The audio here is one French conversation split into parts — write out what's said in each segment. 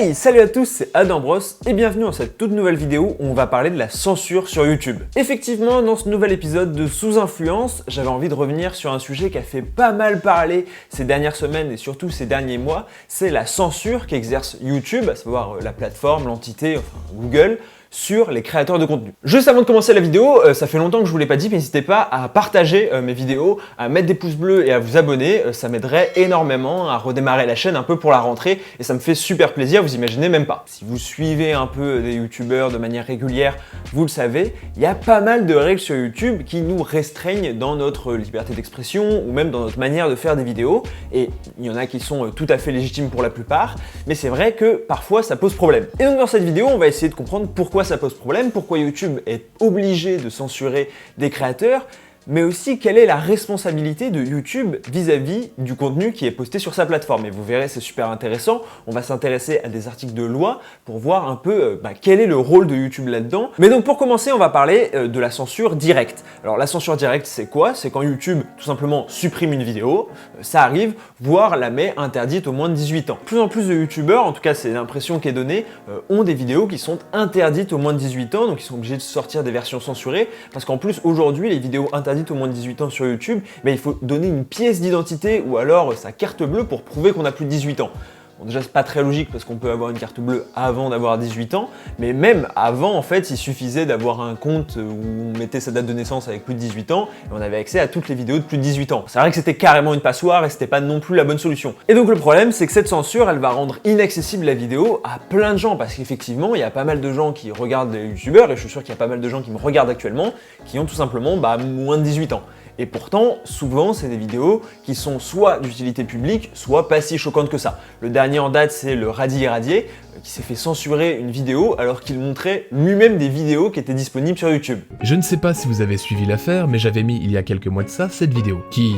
Hey, salut à tous, c'est Adam Bros et bienvenue dans cette toute nouvelle vidéo où on va parler de la censure sur YouTube. Effectivement, dans ce nouvel épisode de Sous Influence, j'avais envie de revenir sur un sujet qui a fait pas mal parler ces dernières semaines et surtout ces derniers mois, c'est la censure qu'exerce YouTube, à savoir la plateforme, l'entité, enfin Google, sur les créateurs de contenu. Juste avant de commencer la vidéo, ça fait longtemps que je vous l'ai pas dit, mais n'hésitez pas à partager mes vidéos, à mettre des pouces bleus et à vous abonner, ça m'aiderait énormément à redémarrer la chaîne un peu pour la rentrée et ça me fait super plaisir, vous imaginez même pas. Si vous suivez un peu des youtubeurs de manière régulière, vous le savez, il y a pas mal de règles sur YouTube qui nous restreignent dans notre liberté d'expression ou même dans notre manière de faire des vidéos et il y en a qui sont tout à fait légitimes pour la plupart, mais c'est vrai que parfois ça pose problème. Et donc dans cette vidéo, on va essayer de comprendre pourquoi ça pose problème, pourquoi YouTube est obligé de censurer des créateurs, mais aussi quelle est la responsabilité de YouTube vis-à-vis du contenu qui est posté sur sa plateforme. Et vous verrez, c'est super intéressant. On va s'intéresser à des articles de loi pour voir un peu quel est le rôle de YouTube là-dedans. Mais donc pour commencer, on va parler de la censure directe. Alors la censure directe, c'est quoi? C'est quand YouTube tout simplement supprime une vidéo, ça arrive, voire la met interdite aux moins de 18 ans. Plus en plus de YouTubeurs, en tout cas c'est l'impression qui est donnée, ont des vidéos qui sont interdites aux moins de 18 ans, donc ils sont obligés de sortir des versions censurées, parce qu'en plus aujourd'hui, les vidéos interdites au moins de 18 ans sur YouTube, mais il faut donner une pièce d'identité ou alors sa carte bleue pour prouver qu'on a plus de 18 ans. Bon, déjà, c'est pas très logique parce qu'on peut avoir une carte bleue avant d'avoir 18 ans, mais même avant, en fait, il suffisait d'avoir un compte où on mettait sa date de naissance avec plus de 18 ans et on avait accès à toutes les vidéos de plus de 18 ans. C'est vrai que c'était carrément une passoire et c'était pas non plus la bonne solution. Et donc le problème, c'est que cette censure, elle va rendre inaccessible la vidéo à plein de gens parce qu'effectivement, il y a pas mal de gens qui regardent les youtubeurs et je suis sûr qu'il y a pas mal de gens qui me regardent actuellement qui ont tout simplement moins de 18 ans. Et pourtant, souvent, c'est des vidéos qui sont soit d'utilité publique, soit pas si choquantes que ça. Le dernier en date, c'est le Radier Radier, qui s'est fait censurer une vidéo alors qu'il montrait lui-même des vidéos qui étaient disponibles sur YouTube. Je ne sais pas si vous avez suivi l'affaire, mais j'avais mis il y a quelques mois de ça cette vidéo, qui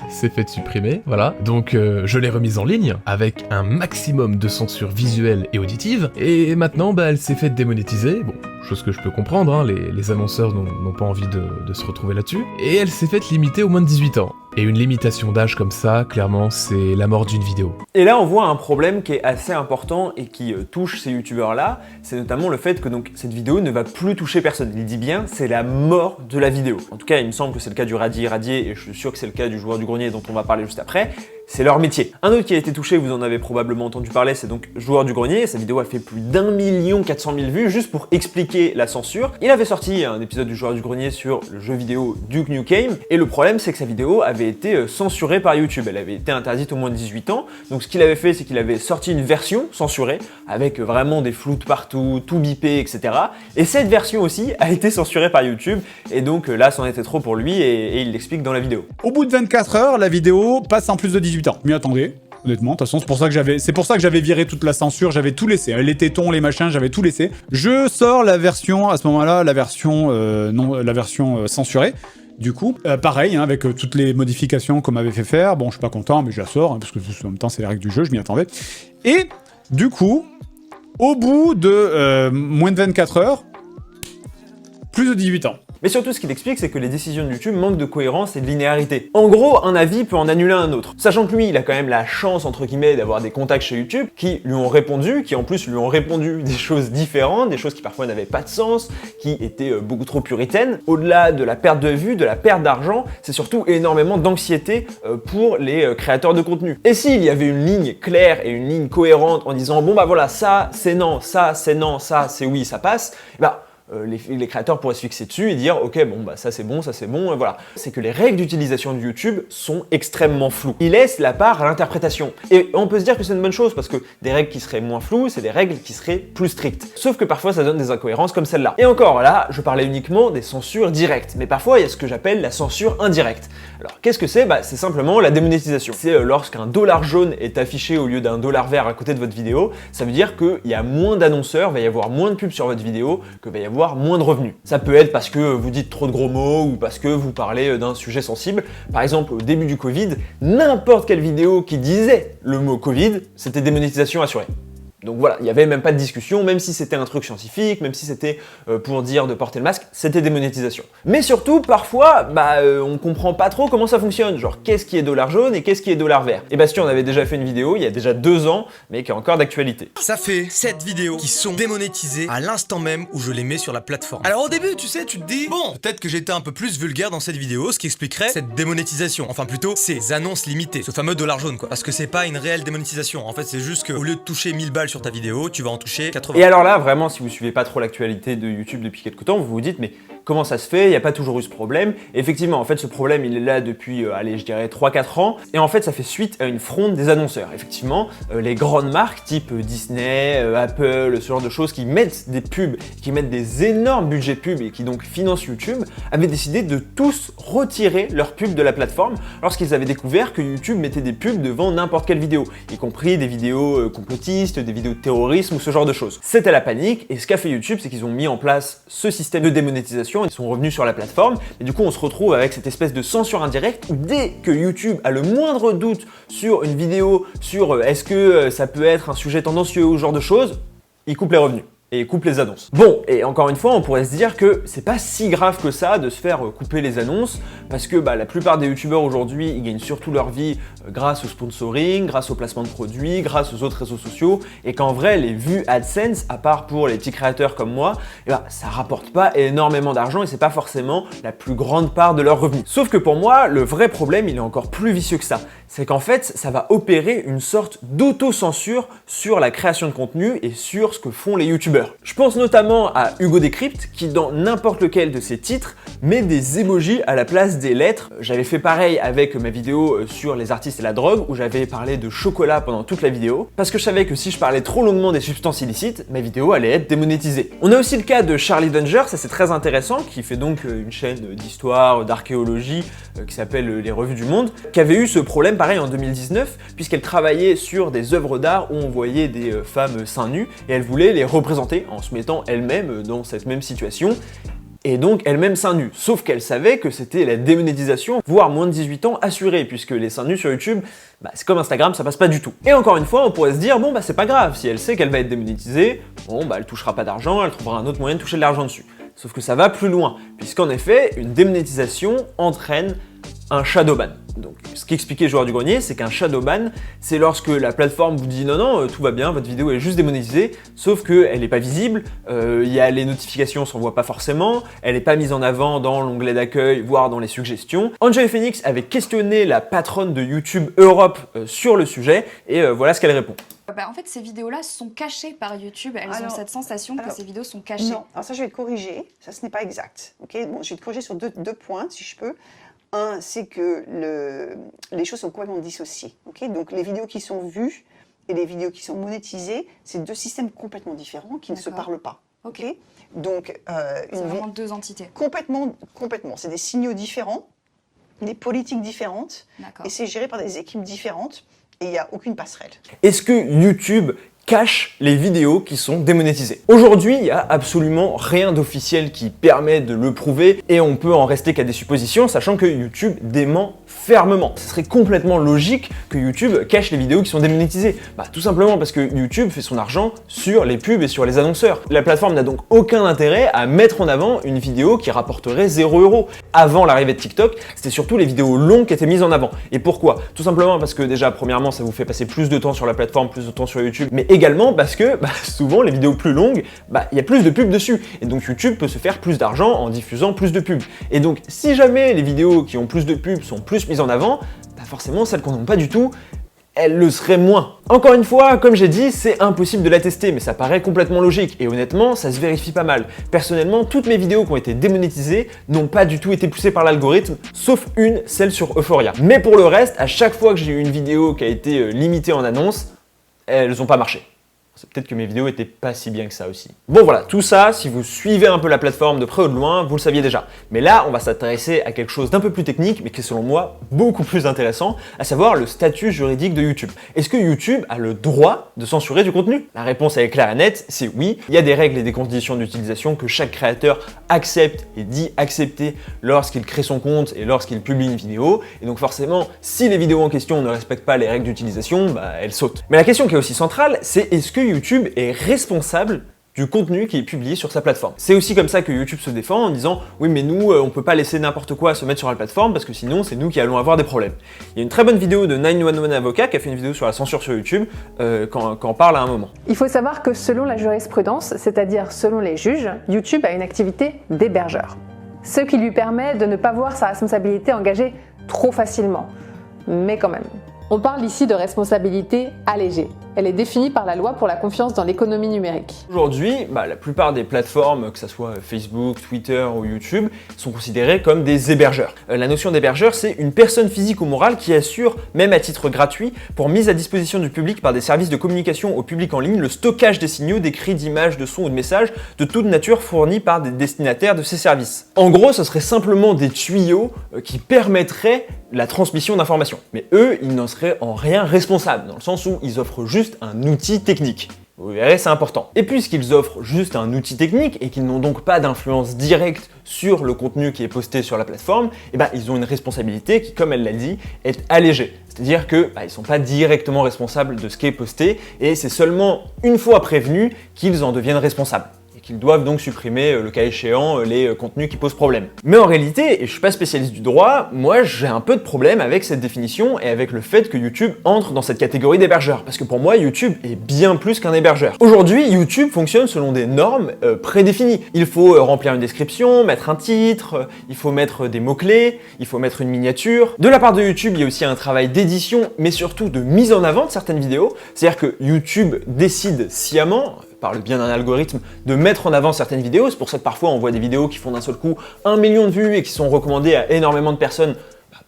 s'est fait supprimer, voilà. Donc je l'ai remise en ligne, avec un maximum de censure visuelle et auditive, et maintenant, elle s'est fait démonétiser, bon, chose que je peux comprendre, hein, les annonceurs n'ont pas envie de se retrouver là-dessus, et elle s'est faite limiter aux moins de 18 ans. Et une limitation d'âge comme ça, clairement, c'est la mort d'une vidéo. Et là, on voit un problème qui est assez important et qui touche ces youtubeurs-là, c'est notamment le fait que donc, cette vidéo ne va plus toucher personne. Il dit bien, c'est la mort de la vidéo. En tout cas, il me semble que c'est le cas du Radier Radier et je suis sûr que c'est le cas du Joueur du Grenier dont on va parler juste après. C'est leur métier. Un autre qui a été touché, vous en avez probablement entendu parler, c'est donc Joueur du Grenier. Sa vidéo a fait plus d'1 400 000 vues juste pour expliquer la censure. Il avait sorti un épisode du Joueur du Grenier sur le jeu vidéo Duke Nukem et le problème c'est que sa vidéo avait été censurée par YouTube. Elle avait été interdite aux moins de 18 ans. Donc ce qu'il avait fait, c'est qu'il avait sorti une version censurée avec vraiment des floutes partout, tout bipé, etc. Et cette version aussi a été censurée par YouTube et donc là, c'en était trop pour lui et il l'explique dans la vidéo. Au bout de 24 heures, la vidéo passe en plus de 18 ans. M'y attendez, honnêtement. De toute façon, c'est pour ça que j'avais viré toute la censure, j'avais tout laissé. Les tétons, les machins, j'avais tout laissé. Je sors la version, à ce moment-là, la version censurée. Du coup, pareil, hein, avec toutes les modifications qu'on m'avait fait faire. Bon, je suis pas content, mais je la sors, hein, parce que en même temps, c'est les règles du jeu, je m'y attendais. Et, du coup, au bout de moins de 24 heures, plus de 18 ans. Mais surtout, ce qu'il explique, c'est que les décisions de YouTube manquent de cohérence et de linéarité. En gros, un avis peut en annuler un autre. Sachant que lui, il a quand même la chance, entre guillemets, d'avoir des contacts chez YouTube qui lui ont répondu, qui en plus lui ont répondu des choses différentes, des choses qui parfois n'avaient pas de sens, qui étaient beaucoup trop puritaines. Au-delà de la perte de vue, de la perte d'argent, c'est surtout énormément d'anxiété pour les créateurs de contenu. Et s'il y avait une ligne claire et une ligne cohérente en disant, bon bah voilà, ça c'est non, ça c'est non, ça c'est oui, ça passe, les créateurs pourraient se fixer dessus et dire ok bon bah ça c'est bon, voilà. C'est que les règles d'utilisation de YouTube sont extrêmement floues. Ils laissent la part à l'interprétation. Et on peut se dire que c'est une bonne chose parce que des règles qui seraient moins floues, c'est des règles qui seraient plus strictes. Sauf que parfois ça donne des incohérences comme celle-là. Et encore là, je parlais uniquement des censures directes, mais parfois il y a ce que j'appelle la censure indirecte. Alors qu'est-ce que c'est? C'est simplement la démonétisation. C'est lorsqu'un dollar jaune est affiché au lieu d'un dollar vert à côté de votre vidéo, ça veut dire qu'il y a moins d'annonceurs, va y avoir moins de pubs sur votre vidéo, que va y avoir moins de revenus. Ça peut être parce que vous dites trop de gros mots ou parce que vous parlez d'un sujet sensible. Par exemple, au début du Covid, n'importe quelle vidéo qui disait le mot Covid, c'était démonétisation assurée. Donc voilà, il n'y avait même pas de discussion, même si c'était un truc scientifique, même si c'était pour dire de porter le masque, c'était démonétisation. Mais surtout, parfois, on comprend pas trop comment ça fonctionne, genre qu'est-ce qui est dollar jaune et qu'est-ce qui est dollar vert. Et Bastien, on avait déjà fait une vidéo il y a déjà 2 ans, mais qui est encore d'actualité. Ça fait 7 vidéos qui sont démonétisées à l'instant même où je les mets sur la plateforme. Alors au début, tu sais, tu te dis, bon, peut-être que j'étais un peu plus vulgaire dans cette vidéo, ce qui expliquerait cette démonétisation. Enfin plutôt, ces annonces limitées, ce fameux dollar jaune quoi. Parce que c'est pas une réelle démonétisation, en fait c'est juste qu'au lieu de toucher 1000 balles sur ta vidéo, tu vas en toucher 80. Et alors là, vraiment, si vous suivez pas trop l'actualité de YouTube depuis quelques temps, vous vous dites, mais comment ça se fait? Il n'y a pas toujours eu ce problème. Et effectivement, en fait, ce problème, il est là depuis, allez, je dirais 3-4 ans. Et en fait, ça fait suite à une fronde des annonceurs. Effectivement, les grandes marques type Disney, Apple, ce genre de choses qui mettent des pubs, qui mettent des énormes budgets pubs et qui donc financent YouTube, avaient décidé de tous retirer leurs pubs de la plateforme lorsqu'ils avaient découvert que YouTube mettait des pubs devant n'importe quelle vidéo, y compris des vidéos complotistes, des vidéos de terrorisme ou ce genre de choses. C'était la panique et ce qu'a fait YouTube, c'est qu'ils ont mis en place ce système de démonétisation, ils sont revenus sur la plateforme et du coup on se retrouve avec cette espèce de censure indirecte où dès que YouTube a le moindre doute sur une vidéo, sur est-ce que ça peut être un sujet tendancieux ou ce genre de choses, il coupe les revenus. Et coupe les annonces. Bon, et encore une fois, on pourrait se dire que c'est pas si grave que ça de se faire couper les annonces, parce que la plupart des youtubeurs aujourd'hui, ils gagnent surtout leur vie grâce au sponsoring, grâce au placement de produits, grâce aux autres réseaux sociaux, et qu'en vrai, les vues AdSense, à part pour les petits créateurs comme moi, ça rapporte pas énormément d'argent et c'est pas forcément la plus grande part de leurs revenus. Sauf que pour moi, le vrai problème, il est encore plus vicieux que ça. C'est qu'en fait, ça va opérer une sorte d'auto-censure sur la création de contenu et sur ce que font les youtubeurs. Je pense notamment à Hugo Décrypte qui dans n'importe lequel de ses titres met des emojis à la place des lettres. J'avais fait pareil avec ma vidéo sur les artistes et la drogue où j'avais parlé de chocolat pendant toute la vidéo parce que je savais que si je parlais trop longuement des substances illicites, ma vidéo allait être démonétisée. On a aussi le cas de Charlie Danger, ça c'est très intéressant, qui fait donc une chaîne d'histoire, d'archéologie qui s'appelle Les Revues du Monde, qui avait eu ce problème pareil en 2019 puisqu'elle travaillait sur des œuvres d'art où on voyait des femmes seins nus et elle voulait les représenter en se mettant elle-même dans cette même situation et donc elle-même seins nus. Sauf qu'elle savait que c'était la démonétisation, voire moins de 18 ans assurée, puisque les seins nus sur YouTube, c'est comme Instagram, ça passe pas du tout. Et encore une fois, on pourrait se dire, bon c'est pas grave, si elle sait qu'elle va être démonétisée, elle touchera pas d'argent, elle trouvera un autre moyen de toucher de l'argent dessus. Sauf que ça va plus loin, puisqu'en effet, une démonétisation entraîne un shadowban. Donc, ce qu'expliquait Joueur du Grenier, c'est qu'un shadowban, c'est lorsque la plateforme vous dit non, tout va bien, votre vidéo est juste démonétisée, sauf qu'elle n'est pas visible, y a les notifications, on s'en voit pas forcément, elle n'est pas mise en avant dans l'onglet d'accueil, voire dans les suggestions. Enjoy Phoenix avait questionné la patronne de YouTube Europe sur le sujet, et voilà ce qu'elle répond. En fait, ces vidéos-là sont cachées par YouTube. Elles ont cette sensation que ces vidéos sont cachées. Non, alors ça, je vais te corriger. Ça, ce n'est pas exact. Okay, bon, je vais te corriger sur deux points, si je peux. Un, c'est que les choses sont complètement dissociées. Okay, donc, les vidéos qui sont vues et les vidéos qui sont monétisées, c'est 2 systèmes complètement différents qui ne se parlent pas. Okay, donc, c'est vraiment 2 entités. Complètement. C'est des signaux différents, des politiques différentes, et c'est géré par des équipes différentes. Et il n'y a aucune passerelle. Est-ce que YouTube cache les vidéos qui sont démonétisées? Aujourd'hui, il n'y a absolument rien d'officiel qui permet de le prouver et on peut en rester qu'à des suppositions, sachant que YouTube dément fermement. Ce serait complètement logique que YouTube cache les vidéos qui sont démonétisées. Tout simplement parce que YouTube fait son argent sur les pubs et sur les annonceurs. La plateforme n'a donc aucun intérêt à mettre en avant une vidéo qui rapporterait 0 €. Avant l'arrivée de TikTok, c'était surtout les vidéos longues qui étaient mises en avant. Et pourquoi? Tout simplement parce que déjà, premièrement, ça vous fait passer plus de temps sur la plateforme, plus de temps sur YouTube, mais également parce que souvent les vidéos plus longues, il y a plus de pubs dessus. Et donc YouTube peut se faire plus d'argent en diffusant plus de pubs. Et donc si jamais les vidéos qui ont plus de pubs sont plus mises en avant, forcément celles qu'on n'aime pas du tout, elles le seraient moins. Encore une fois, comme j'ai dit, c'est impossible de la tester, mais ça paraît complètement logique. Et honnêtement, ça se vérifie pas mal. Personnellement, toutes mes vidéos qui ont été démonétisées n'ont pas du tout été poussées par l'algorithme, sauf une, celle sur Euphoria. Mais pour le reste, à chaque fois que j'ai eu une vidéo qui a été limitée en annonce, elles n'ont pas marché. C'est peut-être que mes vidéos étaient pas si bien que ça aussi. Bon voilà, tout ça, si vous suivez un peu la plateforme de près ou de loin, vous le saviez déjà. Mais là, on va s'intéresser à quelque chose d'un peu plus technique, mais qui est selon moi beaucoup plus intéressant, à savoir le statut juridique de YouTube. Est-ce que YouTube a le droit de censurer du contenu? La réponse est claire et nette, c'est oui. Il y a des règles et des conditions d'utilisation que chaque créateur accepte et dit accepter lorsqu'il crée son compte et lorsqu'il publie une vidéo. Et donc forcément, si les vidéos en question ne respectent pas les règles d'utilisation, elles sautent. Mais la question qui est aussi centrale, c'est est-ce que YouTube est responsable du contenu qui est publié sur sa plateforme. C'est aussi comme ça que YouTube se défend en disant « Oui, mais nous, on peut pas laisser n'importe quoi se mettre sur la plateforme parce que sinon, c'est nous qui allons avoir des problèmes. » Il y a une très bonne vidéo de 911 Avocat qui a fait une vidéo sur la censure sur YouTube quand on parle à un moment. Il faut savoir que selon la jurisprudence, c'est-à-dire selon les juges, YouTube a une activité d'hébergeur. Ce qui lui permet de ne pas voir sa responsabilité engagée trop facilement. Mais quand même. On parle ici de responsabilité allégée. Elle est définie par la loi pour la confiance dans l'économie numérique. Aujourd'hui, la plupart des plateformes, que ce soit Facebook, Twitter ou YouTube, sont considérées comme des hébergeurs. La notion d'hébergeur, c'est une personne physique ou morale qui assure, même à titre gratuit, pour mise à disposition du public par des services de communication au public en ligne, le stockage des signaux, d'écrits, d'images, de sons ou de messages de toute nature fournis par des destinataires de ces services. En gros, ce serait simplement des tuyaux qui permettraient la transmission d'informations. Mais eux, ils n'en seraient en rien responsables, dans le sens où ils offrent juste un outil technique. Vous verrez, c'est important. Et puisqu'ils offrent juste un outil technique et qu'ils n'ont donc pas d'influence directe sur le contenu qui est posté sur la plateforme, ils ont une responsabilité qui, comme elle l'a dit, est allégée. C'est-à-dire qu'ils ne sont pas directement responsables de ce qui est posté et c'est seulement une fois prévenus qu'ils en deviennent responsables. Qu'ils doivent donc supprimer, le cas échéant, les contenus qui posent problème. Mais en réalité, et je suis pas spécialiste du droit, moi j'ai un peu de problème avec cette définition et avec le fait que YouTube entre dans cette catégorie d'hébergeur. Parce que pour moi, YouTube est bien plus qu'un hébergeur. Aujourd'hui, YouTube fonctionne selon des normes prédéfinies. Il faut remplir une description, mettre un titre, il faut mettre des mots-clés, il faut mettre une miniature. De la part de YouTube, il y a aussi un travail d'édition, mais surtout de mise en avant de certaines vidéos. C'est-à-dire que YouTube décide sciemment, par le bien d'un algorithme, de mettre en avant certaines vidéos. C'est pour ça que parfois on voit des vidéos qui font d'un seul coup 1 million de vues et qui sont recommandées à énormément de personnes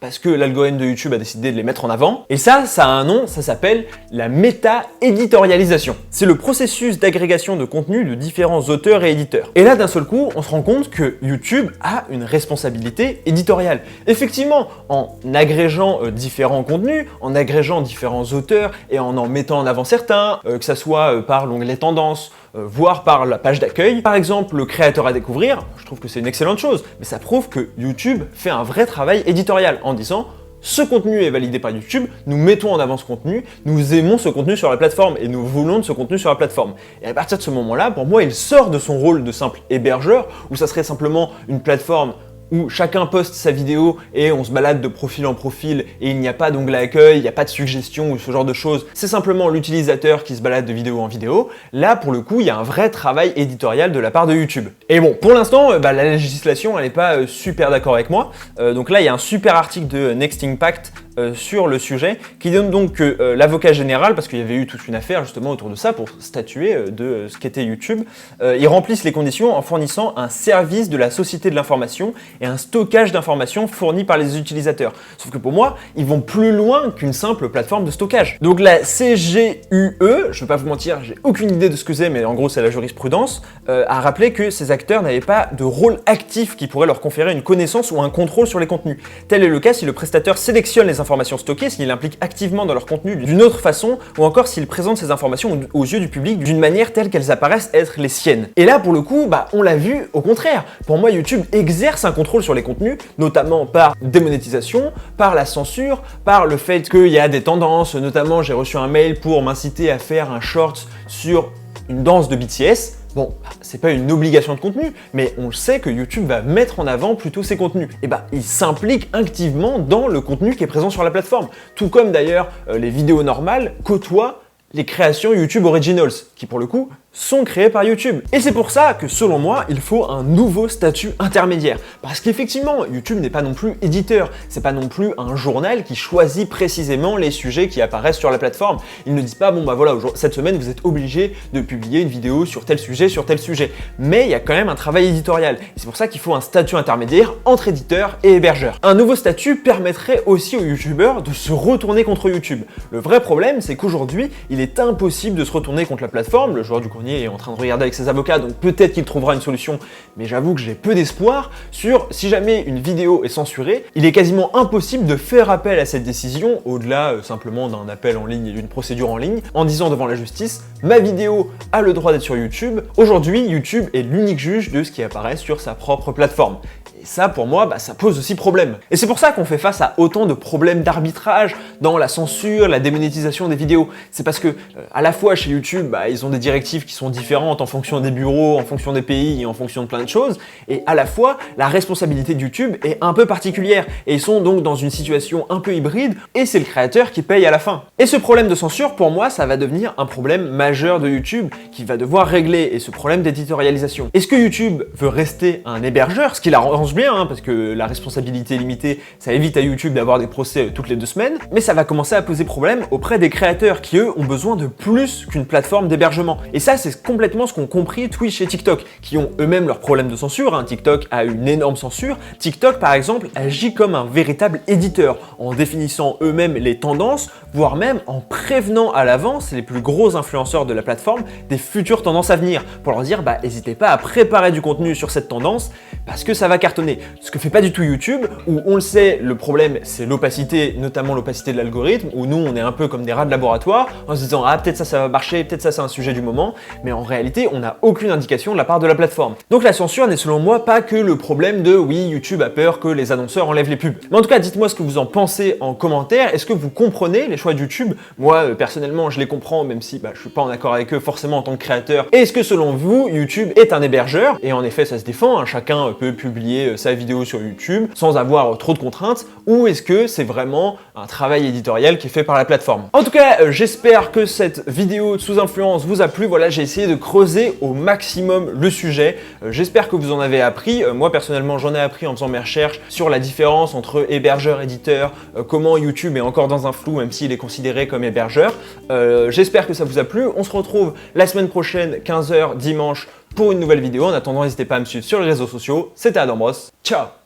parce que l'algorithme de YouTube a décidé de les mettre en avant. Et ça a un nom, ça s'appelle la méta-éditorialisation. C'est le processus d'agrégation de contenu de différents auteurs et éditeurs. Et là, d'un seul coup, on se rend compte que YouTube a une responsabilité éditoriale. Effectivement, en agrégeant différents contenus, en agrégeant différents auteurs et en mettant en avant certains, que ça soit par l'onglet tendances, voire par la page d'accueil. Par exemple, le créateur à découvrir, je trouve que c'est une excellente chose, mais ça prouve que YouTube fait un vrai travail éditorial en disant ce contenu est validé par YouTube, nous mettons en avant ce contenu, nous aimons ce contenu sur la plateforme et nous voulons de ce contenu sur la plateforme. Et à partir de ce moment-là, pour moi, il sort de son rôle de simple hébergeur, où ça serait simplement une plateforme où chacun poste sa vidéo et on se balade de profil en profil et il n'y a pas d'onglet accueil, il n'y a pas de suggestions ou ce genre de choses. C'est simplement l'utilisateur qui se balade de vidéo en vidéo. Là, pour le coup, il y a un vrai travail éditorial de la part de YouTube. Et bon, pour l'instant, la législation, elle n'est pas super d'accord avec moi. Donc là, il y a un super article de Next Impact sur le sujet qui donne donc que l'avocat général, parce qu'il y avait eu toute une affaire justement autour de ça pour statuer de ce qu'était YouTube, ils remplissent les conditions en fournissant un service de la société de l'information et un stockage d'informations fourni par les utilisateurs. Sauf que pour moi, ils vont plus loin qu'une simple plateforme de stockage. Donc la CGUE, je ne vais pas vous mentir, j'ai aucune idée de ce que c'est, mais en gros c'est la jurisprudence, a rappelé que ces acteurs n'avaient pas de rôle actif qui pourrait leur conférer une connaissance ou un contrôle sur les contenus. Tel est le cas si le prestataire sélectionne les informations stockées, s'il implique activement dans leur contenu d'une autre façon, ou encore s'il présente ces informations aux yeux du public d'une manière telle qu'elles apparaissent être les siennes. Et là, pour le coup, on l'a vu au contraire. Pour moi, YouTube exerce un contrôle sur les contenus, notamment par démonétisation, par la censure, par le fait qu'il y a des tendances, notamment j'ai reçu un mail pour m'inciter à faire un short sur une danse de BTS. Bon, c'est pas une obligation de contenu, mais on sait que YouTube va mettre en avant plutôt ses contenus. Et il s'implique activement dans le contenu qui est présent sur la plateforme. Tout comme d'ailleurs les vidéos normales côtoient les créations YouTube Originals, qui pour le coup sont créées par YouTube. Et c'est pour ça que selon moi, il faut un nouveau statut intermédiaire. Parce qu'effectivement, YouTube n'est pas non plus éditeur, c'est pas non plus un journal qui choisit précisément les sujets qui apparaissent sur la plateforme. Ils ne disent pas, voilà, cette semaine vous êtes obligé de publier une vidéo sur tel sujet, Mais il y a quand même un travail éditorial. Et c'est pour ça qu'il faut un statut intermédiaire entre éditeur et hébergeur. Un nouveau statut permettrait aussi aux YouTubeurs de se retourner contre YouTube. Le vrai problème, c'est qu'aujourd'hui, il est impossible de se retourner contre la plateforme. Le joueur du grenier est en train de regarder avec ses avocats, donc peut-être qu'il trouvera une solution, mais j'avoue que j'ai peu d'espoir sur si jamais une vidéo est censurée, il est quasiment impossible de faire appel à cette décision, au-delà simplement d'un appel en ligne et d'une procédure en ligne, en disant devant la justice, ma vidéo a le droit d'être sur YouTube. Aujourd'hui, YouTube est l'unique juge de ce qui apparaît sur sa propre plateforme. Et ça, pour moi, ça pose aussi problème. Et c'est pour ça qu'on fait face à autant de problèmes d'arbitrage dans la censure, la démonétisation des vidéos. C'est parce que, à la fois chez YouTube, ils ont des directives qui sont différentes en fonction des bureaux, en fonction des pays et en fonction de plein de choses. Et à la fois, la responsabilité de YouTube est un peu particulière. Et ils sont donc dans une situation un peu hybride et c'est le créateur qui paye à la fin. Et ce problème de censure, pour moi, ça va devenir un problème majeur de YouTube qui va devoir régler, et ce problème d'éditorialisation. Est-ce que YouTube veut rester un hébergeur, ce qui l'arrange bien, hein, parce que la responsabilité limitée, ça évite à YouTube d'avoir des procès toutes les 2 semaines, mais ça va commencer à poser problème auprès des créateurs qui, eux, ont besoin de plus qu'une plateforme d'hébergement. Et ça, c'est complètement ce qu'ont compris Twitch et TikTok, qui ont eux-mêmes leurs problèmes de censure, hein. TikTok a une énorme censure. TikTok, par exemple, agit comme un véritable éditeur, en définissant eux-mêmes les tendances, voire même en prévenant à l'avance les plus gros influenceurs de la plateforme des futures tendances à venir, pour leur dire n'hésitez pas à préparer du contenu sur cette tendance parce que ça va cartonner. Ce que fait pas du tout YouTube, où on le sait, le problème c'est l'opacité, notamment l'opacité de l'algorithme, où nous on est un peu comme des rats de laboratoire en se disant peut-être ça va marcher, peut-être ça c'est un sujet du moment, mais en réalité on n'a aucune indication de la part de la plateforme. Donc la censure n'est selon moi pas que le problème de oui YouTube a peur que les annonceurs enlèvent les pubs. Mais en tout cas dites-moi ce que vous en pensez en commentaire. Est-ce que vous comprenez les choix de YouTube? Moi personnellement je les comprends, même si je suis pas en accord avec eux forcément en tant que créateur. Et est-ce que selon vous YouTube est un hébergeur? Et en effet ça se défend, hein. Chacun peut publier sa vidéo sur YouTube sans avoir trop de contraintes, ou est-ce que c'est vraiment un travail éditorial qui est fait par la plateforme? En tout cas j'espère que cette vidéo sous influence vous a plu. Voilà, j'ai essayé de creuser au maximum le sujet. J'espère que vous en avez appris. Moi personnellement j'en ai appris en faisant mes recherches sur la différence entre hébergeur, éditeur, comment YouTube est encore dans un flou même s'il est considéré comme hébergeur. J'espère que ça vous a plu. On se retrouve la semaine prochaine 15h dimanche pour une nouvelle vidéo. En attendant, n'hésitez pas à me suivre sur les réseaux sociaux. C'était Adam Bros. Ciao!